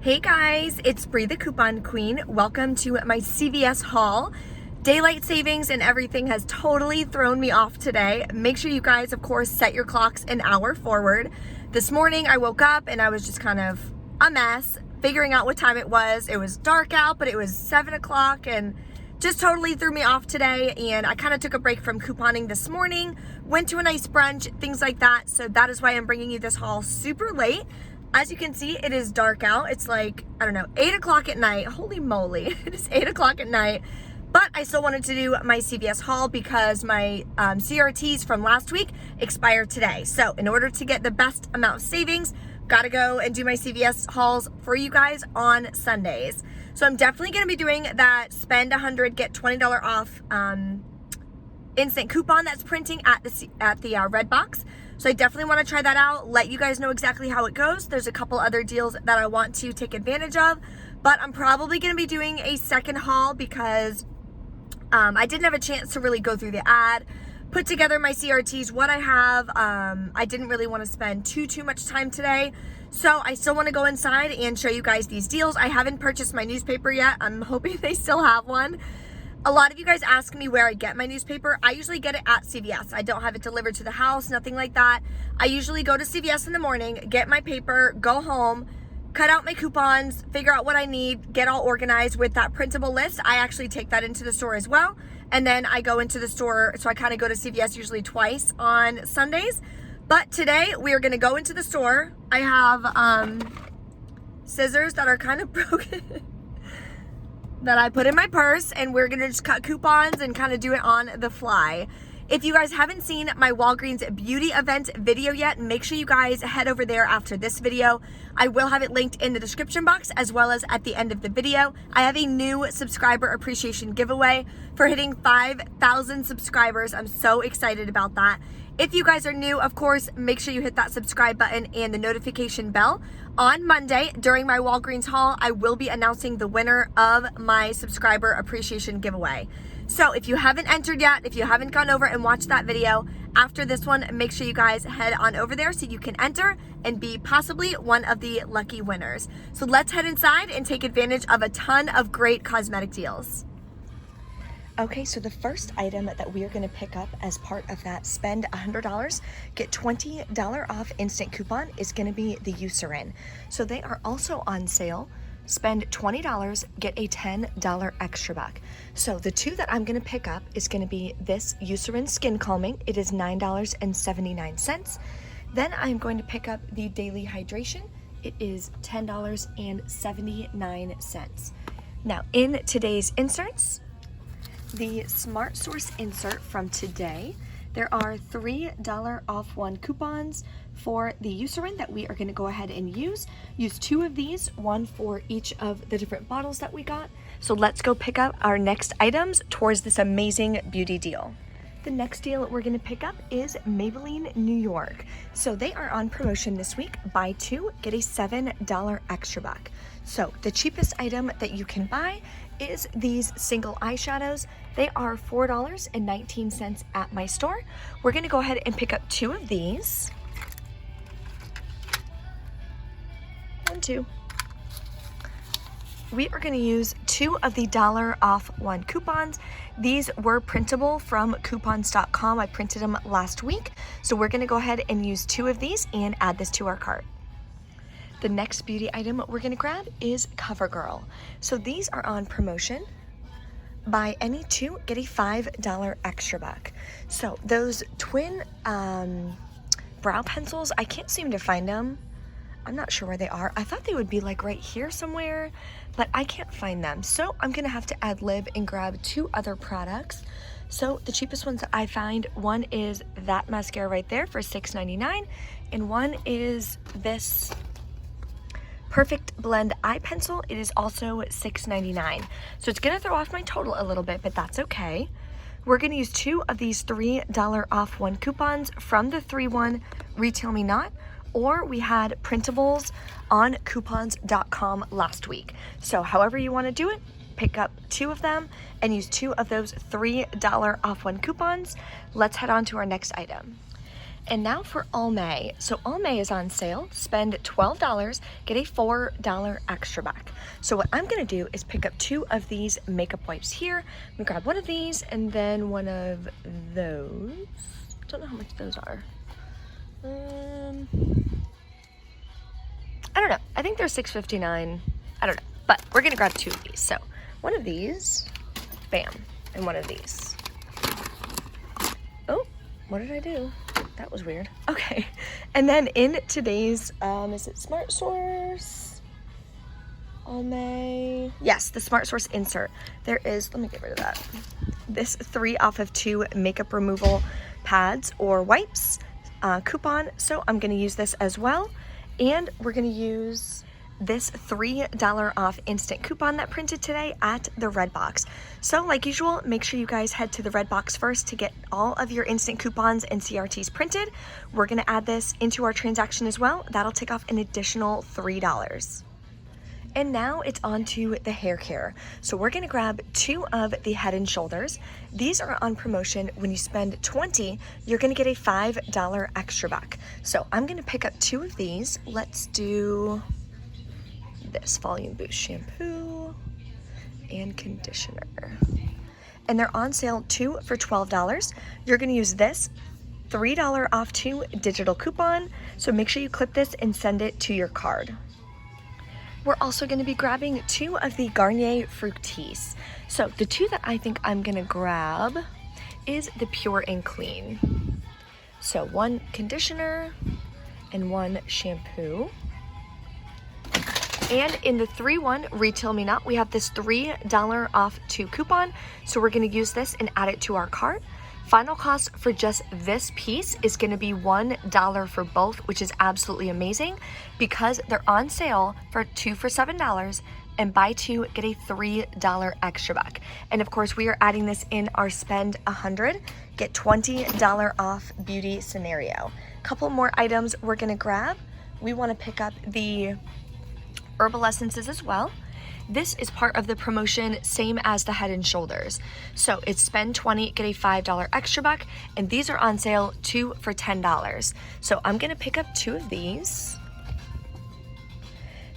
Hey guys, it's Bree the Coupon Queen. Welcome to my CVS haul. Daylight savings and everything has totally thrown me off today. Make sure you guys, of course, set your clocks an hour forward. This morning I woke up and I was just kind of a mess, figuring out what time it was. It was dark out, but it was 7 o'clock and just totally threw me off today. And I kind of took a break from couponing this morning, went to a nice brunch, things like that. So that is why I'm bringing you this haul super late. As you can see, it is dark out. It's like, I don't know, 8 o'clock at night. Holy moly, it is 8 o'clock at night. But I still wanted to do my CVS haul because my CRTs from last week expired today. So in order to get the best amount of savings, gotta go and do my CVS hauls for you guys on Sundays. So I'm definitely gonna be doing that spend $100, get $20 off instant coupon that's printing at the Red Box. So I definitely want to try that out, let you guys know exactly how it goes. There's a couple other deals that I want to take advantage of, but I'm probably going to be doing a second haul because I didn't have a chance to really go through the ad, put together my CRTs, what I have. I didn't really want to spend too much time today. So I still want to go inside and show you guys these deals. I haven't purchased my newspaper yet. I'm hoping they still have one. A lot of you guys ask me where I get my newspaper. I usually get it at CVS. I don't have it delivered to the house, nothing like that. I usually go to CVS in the morning, get my paper, go home, cut out my coupons, figure out what I need, get all organized with that printable list. I actually take that into the store as well. And then I go into the store, so I kind of go to CVS usually twice on Sundays. But today we are gonna go into the store. I have scissors that are kind of broken. That I put in my purse, and we're gonna just cut coupons and kind of do it on the fly. If you guys haven't seen my Walgreens beauty event video yet, make sure you guys head over there after this video. I will have it linked in the description box as well as at the end of the video. I have a new subscriber appreciation giveaway for hitting 5,000 subscribers. I'm so excited about that. If you guys are new, of course, make sure you hit that subscribe button and the notification bell. On Monday, during my Walgreens haul, I will be announcing the winner of my subscriber appreciation giveaway. So if you haven't entered yet, if you haven't gone over and watched that video, after this one, make sure you guys head on over there so you can enter and be possibly one of the lucky winners. So let's head inside and take advantage of a ton of great cosmetic deals. Okay, so the first item that we are going to pick up as part of that spend $100, get $20 off instant coupon is going to be the Eucerin. So they are also on sale. Spend $20, get a $10 extra buck. So the two that I'm going to pick up is going to be this Eucerin Skin Calming. It is $9.79. Then I'm going to pick up the Daily Hydration. It is $10.79. Now in today's inserts, the Smart Source insert from today, there are $3 off one coupons for the Eucerin that we are going to go ahead and use. Use two of these, one for each of the different bottles that we got. So let's go pick up our next items towards this amazing beauty deal. The next deal we're going to pick up is Maybelline New York. So they are on promotion this week. Buy two, get a $7 extra buck. So the cheapest item that you can buy is these single eyeshadows. They are $4.19 at my store. We're going to go ahead and pick up two of these. 1, 2. We are going to use two of the $1 off one coupons. These were printable from coupons.com. I printed them last week. So we're going to go ahead and use two of these and add this to our cart. The next beauty item we're going to grab is CoverGirl. So these are on promotion. Buy any two, get a $5 extra buck. So those twin brow pencils, I can't seem to find them. I'm not sure where they are. I thought they would be like right here somewhere, but I can't find them. So I'm gonna have to ad lib and grab two other products. So the cheapest ones that I find, one is that mascara right there for $6.99, and one is this Perfect Blend Eye Pencil. It is also $6.99. So it's gonna throw off my total a little bit, but that's okay. We're gonna use two of these $3 off one coupons from the 3-1 Retail Me Not, or we had printables on coupons.com last week. So however you wanna do it, pick up two of them and use two of those $3 off one coupons. Let's head on to our next item. And now for All May. So All May is on sale. Spend $12, get a $4 extra back. So what I'm gonna do is pick up 2 of these makeup wipes here. I'm gonna grab one of these and then one of those. Don't know how much those are. I don't know. I think they're $6.59. I don't know. But we're gonna grab 2 of these. So one of these, bam, and one of these. Oh, what did I do? That was weird. Okay. And then in today's, is it Smart Source? All May. Yes, the Smart Source insert. There is, let me get rid of that. This 3 off of 2 makeup removal pads or wipes coupon. So I'm going to use this as well. And we're going to use this $3 off instant coupon that printed today at the Red Box. So like usual, make sure you guys head to the Red Box first to get all of your instant coupons and CRTs printed. We're gonna add this into our transaction as well. That'll take off an additional $3. And now it's on to the hair care. So we're gonna grab 2 of the Head and Shoulders. These are on promotion. When you spend $20, you're gonna get a $5 extra back. So I'm gonna pick up 2 of these. Let's do this Volume Boost shampoo and conditioner. And they're on sale 2 for $12. You're gonna use this $3 off 2 digital coupon. So make sure you clip this and send it to your card. We're also gonna be grabbing 2 of the Garnier Fructis. So the 2 that I think I'm gonna grab is the Pure and Clean. So 1 conditioner and 1 shampoo. And in the 3-1 Retail Me Not, we have this $3 off 2 coupon. So we're gonna use this and add it to our cart. Final cost for just this piece is gonna be $1 for both, which is absolutely amazing because they're on sale for 2 for $7 and buy 2, get a $3 extra back. And of course, we are adding this in our spend 100, get $20 off beauty scenario. Couple more items we're gonna grab. We wanna pick up the herbal essences as well. This is part of the promotion, same as the Head and Shoulders. So it's spend 20, get a $5 extra back, and these are on sale 2 for $10. So I'm gonna pick up 2 of these.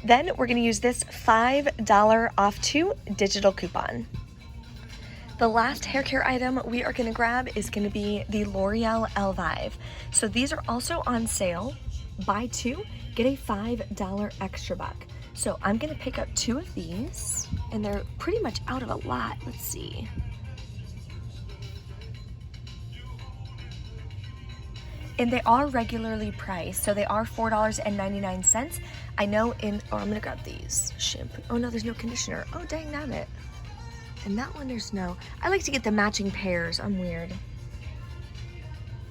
Then we're gonna use this $5 off 2 digital coupon. The last hair care item we are gonna grab is gonna be the L'Oreal Elvive. So these are also on sale. Buy 2, get a $5 extra back. So I'm gonna pick up 2 of these, and they're pretty much out of a lot. Let's see. And they are regularly priced, so they are $4.99. I know I'm gonna grab these. Shampoo, oh no, there's no conditioner. Oh dang nabbit. And that one there's no, I like to get the matching pairs, I'm weird.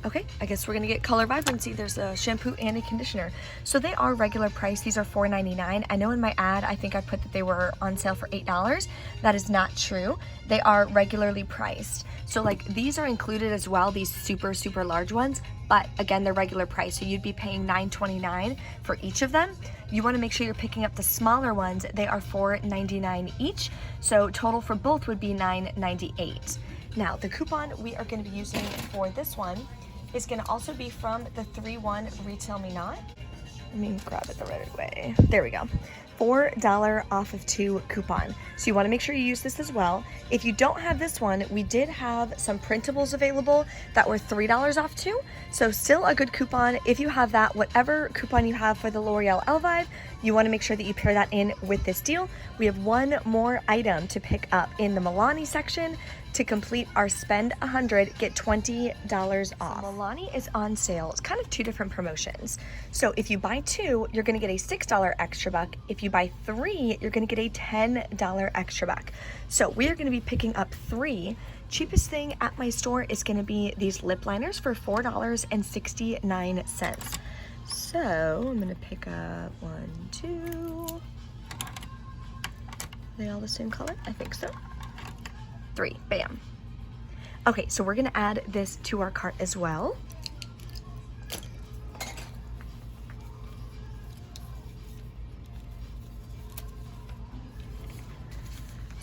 Okay, I guess we're gonna get Color Vibrancy. There's a shampoo and a conditioner. So they are regular price. These are $4.99. I know in my ad, I think I put that they were on sale for $8. That is not true. They are regularly priced. So like these are included as well, these super, super large ones. But again, they're regular price. So you'd be paying $9.29 for each of them. You wanna make sure you're picking up the smaller ones. They are $4.99 each. So total for both would be $9.98. Now, the coupon we are gonna be using for this one is gonna also be from the 3-1 Retail Me Not. Let me grab it the right way. There we go. $4 off of 2 coupon. So you wanna make sure you use this as well. If you don't have this one, we did have some printables available that were $3 off 2. So still a good coupon. If you have that, whatever coupon you have for the L'Oreal Elvive, you wanna make sure that you pair that in with this deal. We have one more item to pick up in the Milani section. To complete our spend 100, get $20 off. So Milani is on sale. It's kind of 2 different promotions. So if you buy 2, you're gonna get a $6 extra buck. If you buy 3, you're gonna get a $10 extra back. So we are gonna be picking up 3. Cheapest thing at my store is gonna be these lip liners for $4.69. So I'm gonna pick up 1, 2. Are they all the same color? I think so. 3, bam. Okay, so we're gonna add this to our cart as well.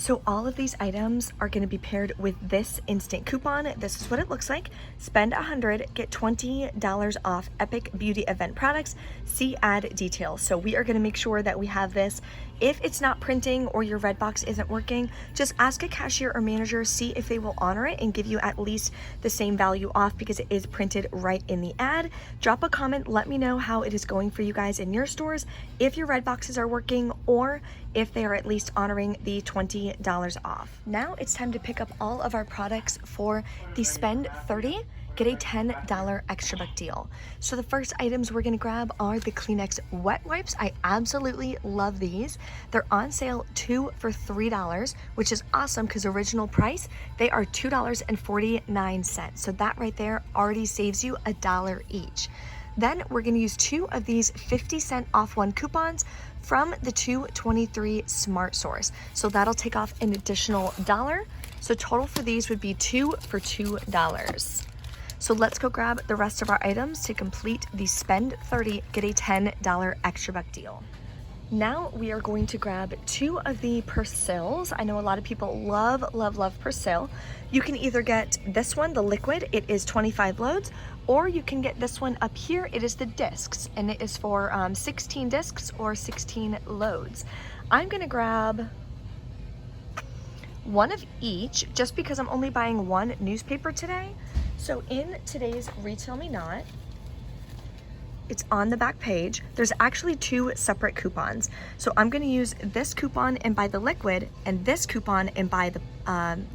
So all of these items are going to be paired with this instant coupon. This is what it looks like. Spend $100, get $20 off Epic Beauty Event products. See ad details. So we are going to make sure that we have this. If it's not printing or your Redbox isn't working, just ask a cashier or manager, see if they will honor it and give you at least the same value off because it is printed right in the ad. Drop a comment, let me know how it is going for you guys in your stores, if your Redboxes are working or if they are at least honoring the $20 off. Now it's time to pick up all of our products for the spend $30, get a $10 extra buck deal. So the first items we're gonna grab are the Kleenex wet wipes. I absolutely love these. They're on sale 2 for $3, which is awesome because original price, they are $2.49. So that right there already saves you $1 each. Then we're gonna use 2 of these 50-cent off one coupons from the 223 Smart Source. So that'll take off an additional $1. So total for these would be 2 for $2. So let's go grab the rest of our items to complete the spend $30, get a $10 extra buck deal. Now we are going to grab 2 of the Persil. I know a lot of people love Persil. You can either get this one, the liquid, it is 25 loads, or you can get this one up here, it is the discs, and it is for 16 discs or 16 loads. I'm gonna grab 1 of each just because I'm only buying 1 newspaper today. So in today's Retail Me Not, it's on the back page. There's actually 2 separate coupons. So I'm gonna use this coupon and buy the liquid and this coupon and buy the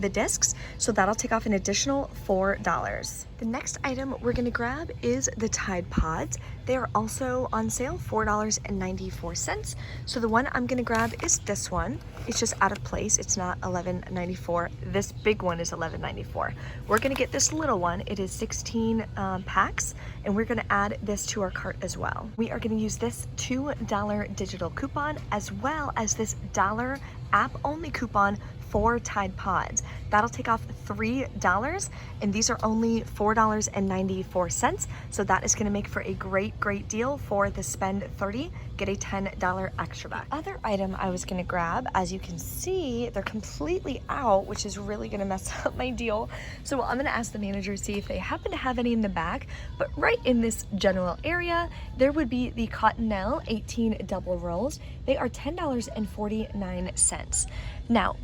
discs. So that'll take off an additional $4. The next item we're gonna grab is the Tide Pods. They are also on sale, $4.94. So the one I'm gonna grab is this one. It's just out of place. It's not $11.94. This big one is $11.94. We're gonna get this little one. It is 16 packs, and we're gonna add this to our cart as well. We are gonna use this $2 digital coupon as well as this $1 app-only coupon for Tide Pods. That'll take off $3, and these are only $4.94. So that is gonna make for a great deal for the spend $30, get a $10 extra back. The other item I was gonna grab, as you can see, they're completely out, which is really gonna mess up my deal. So I'm gonna ask the manager to see if they happen to have any in the back, but right in this general area, there would be the Cottonelle 18 double rolls. They are $10.49. Now,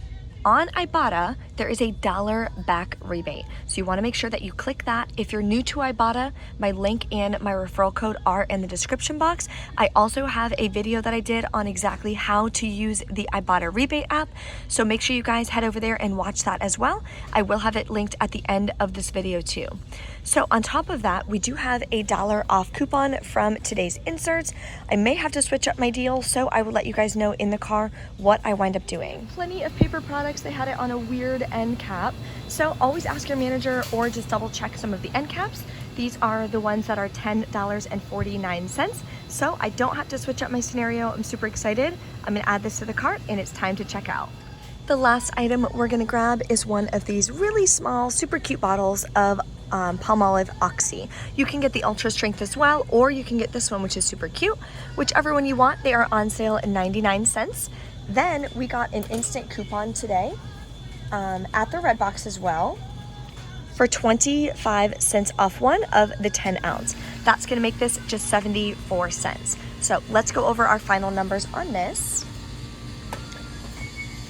on Ibotta, there is a $1 back rebate. So you wanna make sure that you click that. If you're new to Ibotta, my link and my referral code are in the description box. I also have a video that I did on exactly how to use the Ibotta Rebate app. So make sure you guys head over there and watch that as well. I will have it linked at the end of this video too. So on top of that, we do have a $1 off coupon from today's inserts. I may have to switch up my deal, so I will let you guys know in the car what I wind up doing. Plenty of paper products. They had it on a weird end cap. So always ask your manager or just double check some of the end caps. These are the ones that are $10.49. So I don't have to switch up my scenario. I'm super excited. I'm gonna add this to the cart and it's time to check out. The last item we're gonna grab is one of these really small, super cute bottles of Palmolive Oxy. You can get the Ultra Strength as well, or you can get this one, which is super cute. Whichever one you want, they are on sale at 99 cents. Then we got an instant coupon today at the Redbox as well for 25 cents off one of the 10 ounce. That's gonna make this just 74 cents. So let's go over our final numbers on this.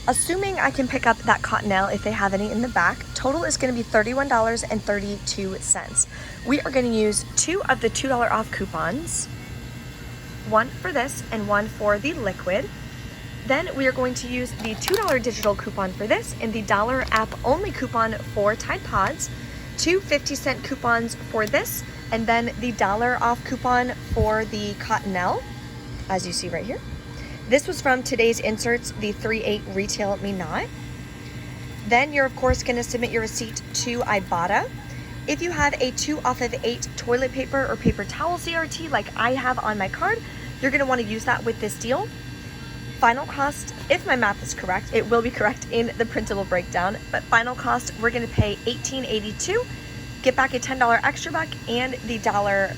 Assuming I can pick up that Cottonelle if they have any in the back, total is going to be $31.32. We are going to use 2 of the $2 off coupons, 1 for this and 1 for the liquid. Then we are going to use the $2 digital coupon for this and the $1 app only coupon for Tide Pods, 2 50-cent coupons for this, and then the $1 off coupon for the Cottonelle, as you see right here. This was from today's inserts, the 3/8 Retail Me Not. Then you're of course gonna submit your receipt to Ibotta. If you have a 2 off of 8 toilet paper or paper towel CRT like I have on my card, you're gonna wanna use that with this deal. Final cost, if my math is correct, it will be correct in the printable breakdown, but final cost, we're gonna pay $18.82, get back a $10 extra buck and the $1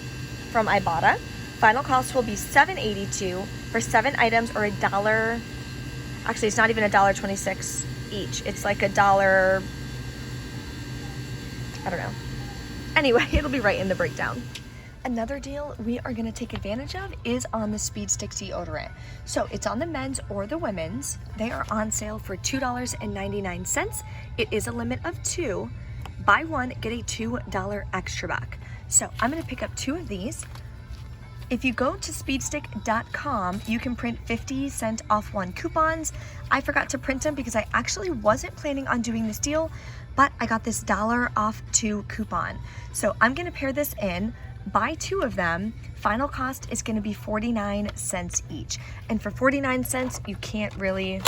from Ibotta. Final cost will be $7.82 for 7 items, or $1. Actually, it's not even $1.26. each. It's like $1, I don't know. Anyway, it'll be right in the breakdown. Another deal we are gonna take advantage of is on the Speed Stick deodorant. So it's on the men's or the women's. They are on sale for $2.99. It is a limit of 2. Buy one, get a $2 extra back. So I'm gonna pick up 2 of these. If you go to speedstick.com, you can print 50% off 1 coupons. I forgot to print them because I actually wasn't planning on doing this deal, but I got this $1 off 2 coupon. So I'm gonna pair this in, buy 2 of them. Final cost is gonna be 49 cents each. And for 49 cents, you can't really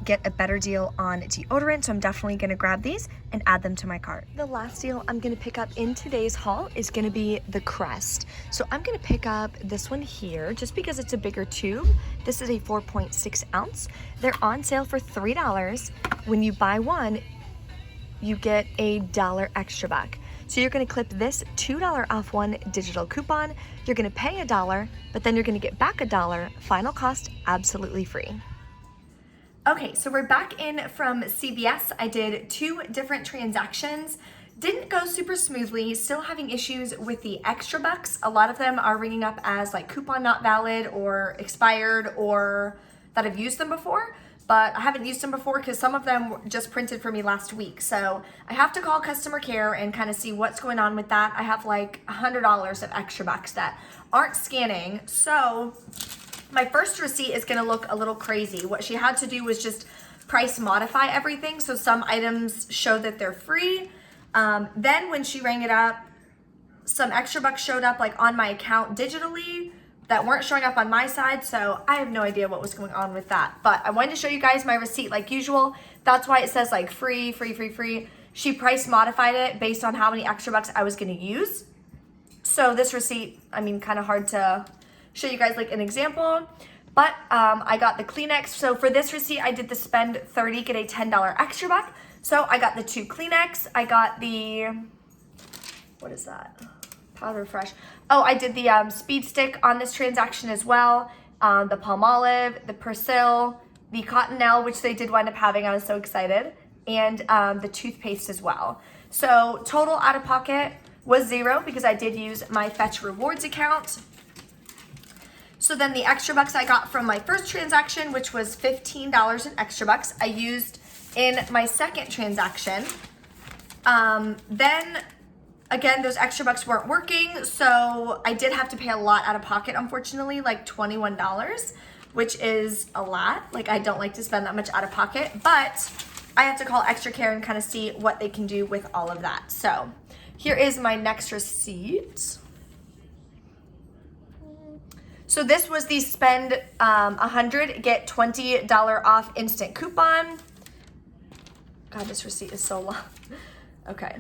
get a better deal on deodorant, so I'm definitely gonna grab these and add them to my cart. The last deal I'm gonna pick up in today's haul is gonna be the Crest. So I'm gonna pick up this one here just because it's a bigger tube. This is a 4.6 ounce. They're on sale for $3. When you buy one, you get a $1 extra back. So you're gonna clip this $2 off 1 digital coupon. You're gonna pay $1, but then you're gonna get back $1. Final cost, absolutely free. Okay, so we're back in from CVS. I did 2 different transactions. Didn't go super smoothly, still having issues with the extra bucks. A lot of them are ringing up as like coupon not valid or expired or that I've used them before, but I haven't used them before because some of them were just printed for me last week. So I have to call customer care and kind of see what's going on with that. I have like $100 of extra bucks that aren't scanning. So my first receipt is gonna look a little crazy. What she had to do was just price modify everything. So some items show that they're free. Then when she rang it up, some extra bucks showed up like on my account digitally that weren't showing up on my side. So I have no idea what was going on with that. But I wanted to show you guys my receipt like usual. That's why it says like free, free, free, free. She price modified it based on how many extra bucks I was gonna use. So this receipt, I mean, kind of hard to show you guys like an example, but I got the Kleenex. So for this receipt, I did the spend 30, get a $10 extra buck. So I got the 2 Kleenex. I got the, what is that? Powder Fresh. Oh, I did the Speed Stick on this transaction as well. The Palmolive, the Persil, the Cottonelle, which they did wind up having. I was so excited. And the toothpaste as well. So total out of pocket was 0 because I did use my Fetch Rewards account. So then the extra bucks I got from my first transaction, which was $15 in extra bucks, I used in my second transaction. Then again, those extra bucks weren't working, so I did have to pay a lot out of pocket, unfortunately, like $21, which is a lot. Like, I don't like to spend that much out of pocket, but I have to call extra care and kind of see what they can do with all of that. So here is my next receipt. So this was the spend 100, get $20 off instant coupon. God, this receipt is so long. Okay.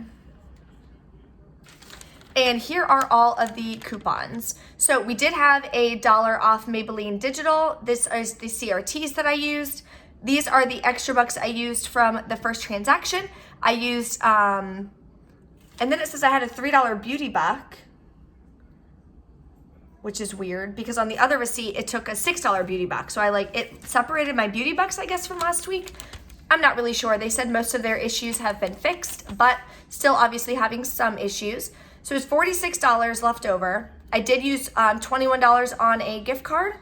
And here are all of the coupons. So we did have a $1 off Maybelline Digital. This is the CRTs that I used. These are the extra bucks I used from the first transaction. I used, and then it says I had a $3 beauty buck, which is weird because on the other receipt, it took a $6 beauty buck. So it separated my beauty bucks, I guess, from last week. I'm not really sure. They said most of their issues have been fixed, but still obviously having some issues. So it's $46 left over. I did use $21 on a gift card,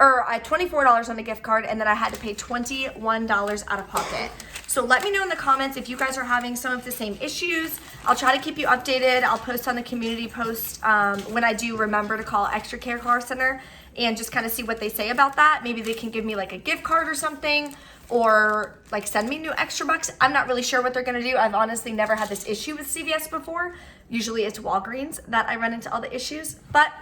or $24 on a gift card, and then I had to pay $21 out of pocket. So let me know in the comments if you guys are having some of the same issues. I'll try to keep you updated. I'll post on the community post when I do remember to call Extra Care Car Center and just kind of see what they say about that. Maybe they can give me like a gift card or something, or like send me new extra bucks. I'm not really sure what they're gonna do. I've honestly never had this issue with CVS before. Usually it's Walgreens that I run into all the issues, but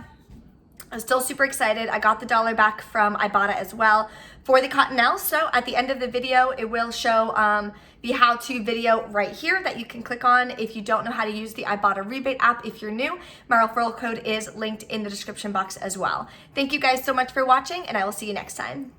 I'm still super excited. I got the $1 back from Ibotta as well for the Cottonelle. So at the end of the video, it will show the how-to video right here that you can click on if you don't know how to use the Ibotta Rebate app. If you're new, my referral code is linked in the description box as well. Thank you guys so much for watching, and I will see you next time.